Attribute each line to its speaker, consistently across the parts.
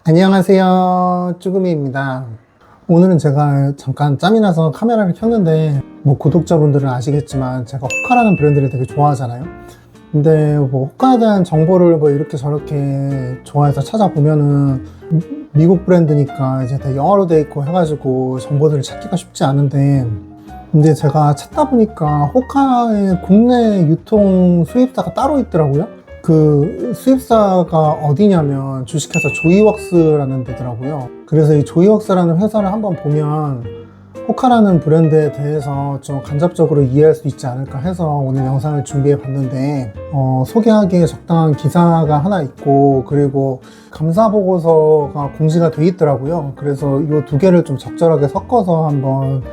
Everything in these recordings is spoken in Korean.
Speaker 1: 안녕하세요, 쭈구미입니다. 오늘은 제가 잠깐 짬이 나서 카메라를 켰는데 구독자분들은 아시겠지만 제가 호카라는 브랜드를 되게 좋아하잖아요. 근데 호카에 대한 정보를 이렇게 저렇게 좋아해서 찾아보면은 미국 브랜드니까 이제 다 영어로 돼 있고 해가지고 정보들을 찾기가 쉽지 않은데, 근데 제가 찾다 보니까 호카의 국내 유통 수입사가 따로 있더라고요. 그 수입사가 어디냐면 주식회사 조이웍스라는 데더라고요. 그래서 이 조이웍스라는 회사를 한번 보면 호카라는 브랜드에 대해서 좀 간접적으로 이해할 수 있지 않을까 해서 오늘 영상을 준비해 봤는데, 소개하기에 적당한 기사가 하나 있고, 그리고 감사 보고서가 공지가 돼 있더라고요. 그래서 이 두 개를 좀 적절하게 섞어서 한번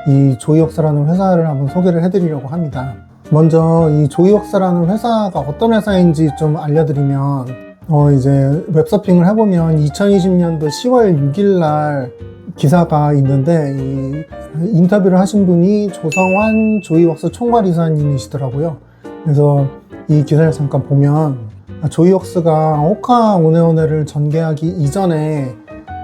Speaker 1: 이 조이웍스라는 회사를 한번 소개를 해드리려고 합니다. 먼저 이 조이웍스라는 회사가 어떤 회사인지 좀 알려드리면, 이제 웹서핑을 해보면 2020년도 10월 6일 날 기사가 있는데, 이 인터뷰를 하신 분이 조성환 조이웍스 총괄이사님이시더라고요. 그래서 이 기사를 잠깐 보면 조이웍스가 호카 오네오네를 전개하기 이전에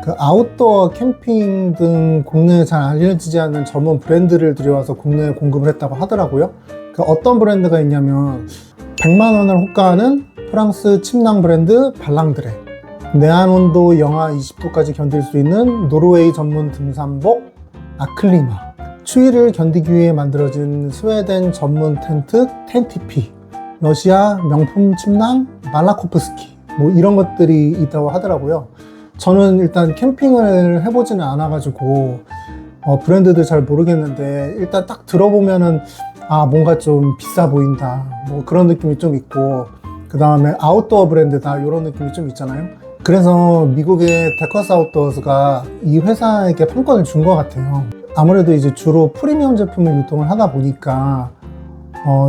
Speaker 1: 그 아웃도어 캠핑 등 국내에 잘 알려지지 않는 전문 브랜드를 들여와서 국내에 공급을 했다고 하더라고요. 그 어떤 브랜드가 있냐면 100만 원을 호가하는 프랑스 침낭 브랜드 발랑드레, 내한온도 영하 20도까지 견딜 수 있는 노르웨이 전문 등산복 아클리마, 추위를 견디기 위해 만들어진 스웨덴 전문 텐트 텐티피, 러시아 명품 침낭 말라코프스키, 이런 것들이 있다고 하더라고요. 저는 일단 캠핑을 해보지는 않아가지고 브랜드들 잘 모르겠는데, 일단 딱 들어보면은 뭔가 좀 비싸 보인다, 그런 느낌이 좀 있고, 그 다음에 아웃도어 브랜드다, 이런 느낌이 좀 있잖아요. 그래서 미국의 데커스 아웃도어스가 이 회사에게 판권을 준 것 같아요. 아무래도 이제 주로 프리미엄 제품을 유통을 하다 보니까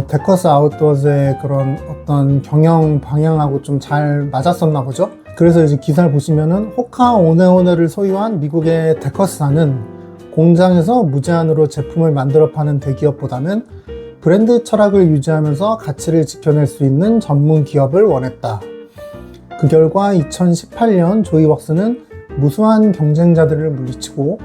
Speaker 1: 데커스 아웃도어스의 그런 어떤 경영 방향하고 좀 잘 맞았었나 보죠. 그래서 이제 기사를 보시면은 호카 오네오네를 소유한 미국의 데커스사는 공장에서 무제한으로 제품을 만들어 파는 대기업보다는 브랜드 철학을 유지하면서 가치를 지켜낼 수 있는 전문 기업을 원했다. 그 결과 2018년 조이웍스는 무수한 경쟁자들을 물리치고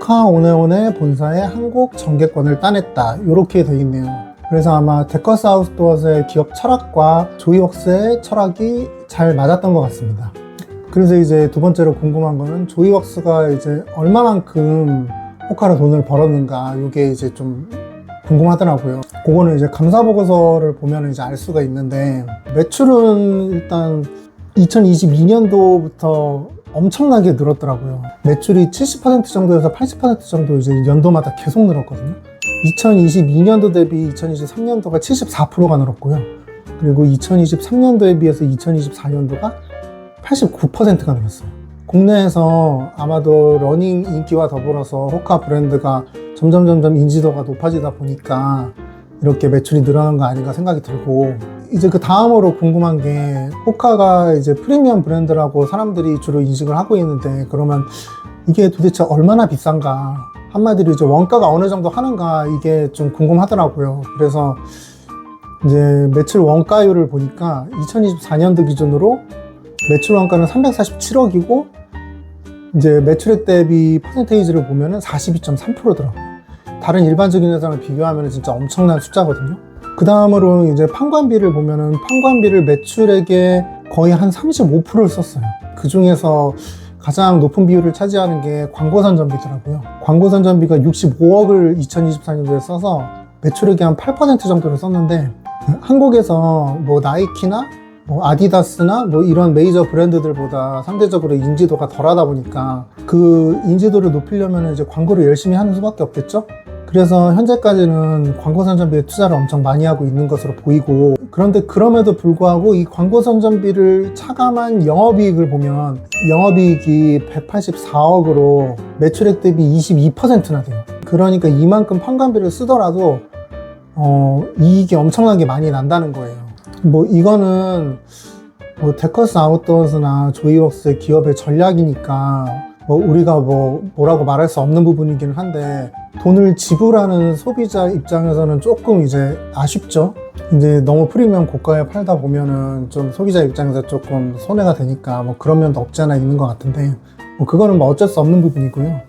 Speaker 1: 호카 오네오네 본사의 한국 정계권을 따냈다, 이렇게 되어 있네요. 그래서 아마 데커스 아웃도어스의 기업 철학과 조이웍스의 철학이 잘 맞았던 것 같습니다. 그래서 이제 두 번째로 궁금한 거는 조이웍스가 이제 얼마만큼 호카로 돈을 벌었는가, 이게 이제 좀 궁금하더라고요. 그거는 이제 감사 보고서를 보면 이제 알 수가 있는데, 매출은 일단 2022년도부터 엄청나게 늘었더라고요. 매출이 70% 정도에서 80% 정도 이제 연도마다 계속 늘었거든요. 2022년도 대비 2023년도가 74%가 늘었고요. 그리고 2023년도에 비해서 2024년도가 89%가 늘었어요. 국내에서 아마도 러닝 인기와 더불어서 호카 브랜드가 점점 인지도가 높아지다 보니까 이렇게 매출이 늘어난 거 아닌가 생각이 들고, 이제 그 다음으로 궁금한 게, 호카가 이제 프리미엄 브랜드라고 사람들이 주로 인식을 하고 있는데, 그러면 이게 도대체 얼마나 비싼가, 한마디로 이제 원가가 어느 정도 하는가, 이게 좀 궁금하더라고요. 그래서 이제 매출 원가율을 보니까 2024년도 기준으로 매출 원가는 347억이고 이제 매출액 대비 퍼센테이지를 보면은 42.3%더라고요. 다른 일반적인 회사랑 비교하면 진짜 엄청난 숫자거든요. 그 다음으로 이제 판관비를 보면은 판관비를 매출액의 거의 한 35%를 썼어요. 그 중에서 가장 높은 비율을 차지하는 게 광고선전비더라고요. 광고선전비가 65억을 2024년도에 써서 매출액의 한 8% 정도를 썼는데, 한국에서 나이키나 아디다스나 이런 메이저 브랜드들보다 상대적으로 인지도가 덜하다 보니까 그 인지도를 높이려면 이제 광고를 열심히 하는 수밖에 없겠죠? 그래서 현재까지는 광고 선전비에 투자를 엄청 많이 하고 있는 것으로 보이고, 그런데 그럼에도 불구하고 이 광고 선전비를 차감한 영업이익을 보면 영업이익이 184억으로 매출액 대비 22%나 돼요. 그러니까 이만큼 판관비를 쓰더라도 이익이 엄청나게 많이 난다는 거예요. 이거는 데커스 아웃도어스나 조이웍스의 기업의 전략이니까 뭐 우리가 뭐라고 말할 수 없는 부분이긴 한데 돈을 지불하는 소비자 입장에서는 조금 이제 아쉽죠. 이제 너무 프리미엄 고가에 팔다 보면은 좀 소비자 입장에서 조금 손해가 되니까 뭐 그런 면도 없지 않아 있는 것 같은데 뭐 그거는 뭐 어쩔 수 없는 부분이고요.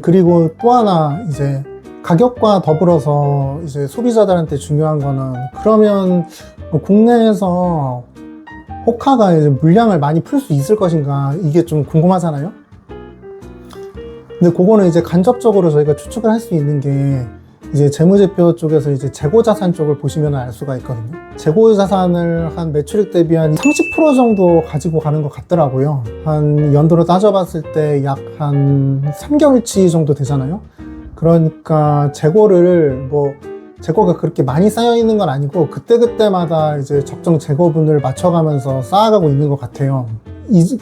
Speaker 1: 그리고 또 하나 이제 가격과 더불어서 이제 소비자들한테 중요한 거는 그러면 뭐 국내에서 호카가 이제 물량을 많이 풀 수 있을 것인가 이게 좀 궁금하잖아요. 근데 그거는 이제 간접적으로 저희가 추측을 할 수 있는 게 이제 재무제표 쪽에서 이제 재고자산 쪽을 보시면 알 수가 있거든요. 재고자산을 한 매출액 대비 한 30% 정도 가지고 가는 것 같더라고요. 한 연도로 따져봤을 때 약 한 3개월치 정도 되잖아요. 그러니까 재고가 그렇게 많이 쌓여 있는 건 아니고 그때그때마다 이제 적정 재고분을 맞춰가면서 쌓아가고 있는 것 같아요.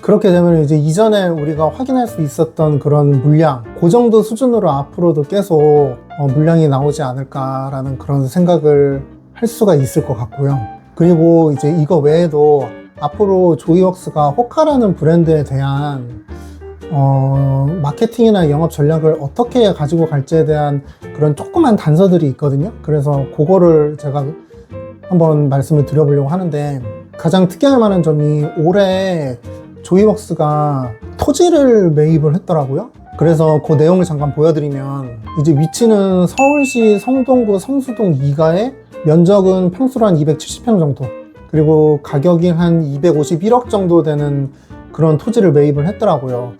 Speaker 1: 그렇게 되면 이제 이전에 우리가 확인할 수 있었던 그런 물량, 그 정도 수준으로 앞으로도 계속 물량이 나오지 않을까라는 그런 생각을 할 수가 있을 것 같고요. 그리고 이제 이거 외에도 앞으로 조이웍스가 호카라는 브랜드에 대한 마케팅이나 영업 전략을 어떻게 가지고 갈지에 대한 그런 조그만 단서들이 있거든요. 그래서 그거를 제가 한번 말씀을 드려보려고 하는데 가장 특이할 만한 점이 올해 조이웍스가 토지를 매입을 했더라고요. 그래서 그 내용을 잠깐 보여드리면 이제 위치는 서울시 성동구 성수동 2가에 면적은 평수로 한 270평 정도 그리고 가격이 한 251억 정도 되는 그런 토지를 매입을 했더라고요.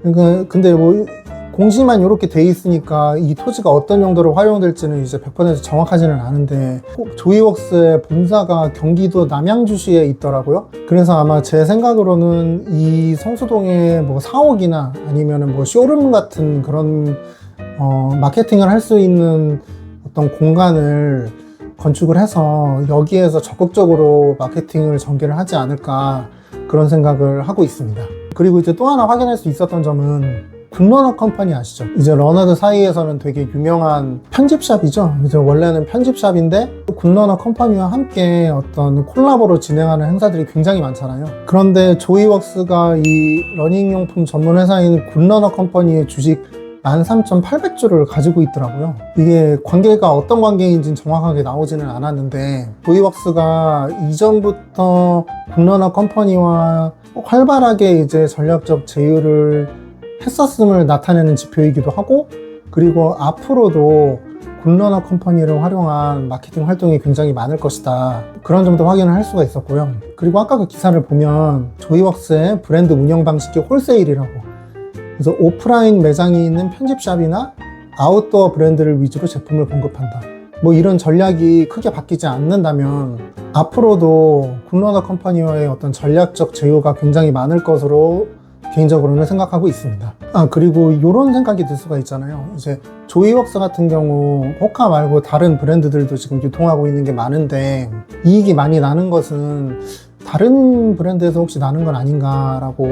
Speaker 1: 그러니까 근데 뭐 공시만 이렇게 돼 있으니까 이 토지가 어떤 용도로 활용될지는 이제 100% 정확하지는 않은데 조이웍스의 본사가 경기도 남양주시에 있더라고요. 그래서 아마 제 생각으로는 이 성수동에 뭐 사옥이나 아니면은 뭐 쇼룸 같은 그런 마케팅을 할 수 있는 어떤 공간을 건축을 해서 여기에서 적극적으로 마케팅을 전개를 하지 않을까 그런 생각을 하고 있습니다. 그리고 이제 또 하나 확인할 수 있었던 점은 굿러너 컴퍼니 아시죠? 이제 러너들 사이에서는 되게 유명한 편집샵이죠. 이제 원래는 편집샵인데 굿러너 컴퍼니와 함께 어떤 콜라보로 진행하는 행사들이 굉장히 많잖아요. 그런데 조이웍스가 이 러닝용품 전문 회사인 굿러너 컴퍼니의 주식 13,800주를 가지고 있더라고요. 이게 관계가 어떤 관계인지는 정확하게 나오지는 않았는데 조이웍스가 이전부터 굿러너 컴퍼니와 활발하게 이제 전략적 제휴를 했었음을 나타내는 지표이기도 하고 그리고 앞으로도 굿러너 컴퍼니를 활용한 마케팅 활동이 굉장히 많을 것이다. 그런 점도 확인을 할 수가 있었고요. 그리고 아까 그 기사를 보면 조이웍스의 브랜드 운영 방식이 홀세일이라고 그래서 오프라인 매장이 있는 편집샵이나 아웃도어 브랜드를 위주로 제품을 공급한다. 뭐 이런 전략이 크게 바뀌지 않는다면 앞으로도 굿러너 컴퍼니와의 어떤 전략적 제휴가 굉장히 많을 것으로 개인적으로는 생각하고 있습니다. 그리고 이런 생각이 들 수가 있잖아요. 이제 조이웍스 같은 경우 호카 말고 다른 브랜드들도 지금 유통하고 있는 게 많은데 이익이 많이 나는 것은 다른 브랜드에서 혹시 나는 건 아닌가라고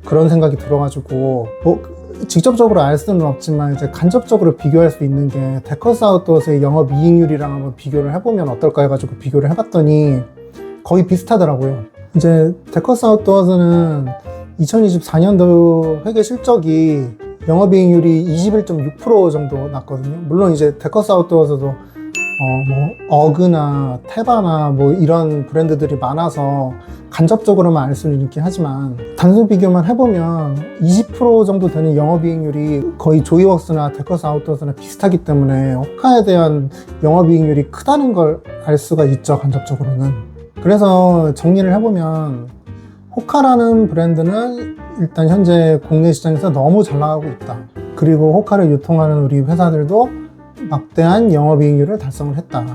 Speaker 1: 그런 생각이 들어가지고 뭐 직접적으로 알 수는 없지만 이제 간접적으로 비교할 수 있는 게 데커스 아웃도어스의 영업이익률이랑 한번 비교를 해보면 어떨까 해가지고 비교를 해봤더니 거의 비슷하더라고요. 이제 데커스 아웃도어스는 2024년도 회계 실적이 영업이익률이 21.6% 정도 났거든요. 물론 이제 데커스 아웃도어에서도 뭐 어그나 테바나 뭐 이런 브랜드들이 많아서 간접적으로만 알 수는 있긴 하지만 단순 비교만 해보면 20% 정도 되는 영업이익률이 거의 조이웍스나 데커스 아웃도어나 비슷하기 때문에 호카에 대한 영업이익률이 크다는 걸 알 수가 있죠, 간접적으로는. 그래서 정리를 해보면 호카라는 브랜드는 일단 현재 국내 시장에서 너무 잘 나가고 있다. 그리고 호카를 유통하는 우리 회사들도 막대한 영업이익률을 달성을 했다.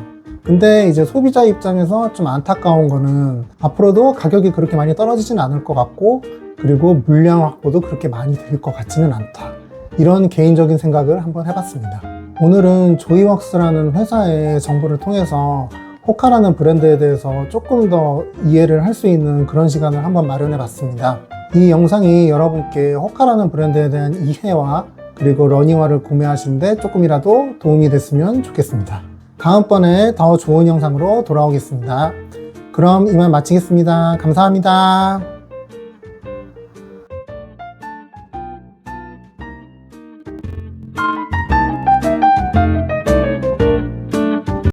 Speaker 1: 근데 이제 소비자 입장에서 좀 안타까운 거는 앞으로도 가격이 그렇게 많이 떨어지진 않을 것 같고 그리고 물량 확보도 그렇게 많이 될 것 같지는 않다. 이런 개인적인 생각을 한번 해봤습니다. 오늘은 조이웍스라는 회사의 정보를 통해서 호카라는 브랜드에 대해서 조금 더 이해를 할 수 있는 그런 시간을 한번 마련해 봤습니다. 이 영상이 여러분께 호카라는 브랜드에 대한 이해와 그리고 러닝화를 구매하시는데 조금이라도 도움이 됐으면 좋겠습니다. 다음번에 더 좋은 영상으로 돌아오겠습니다. 그럼 이만 마치겠습니다. 감사합니다.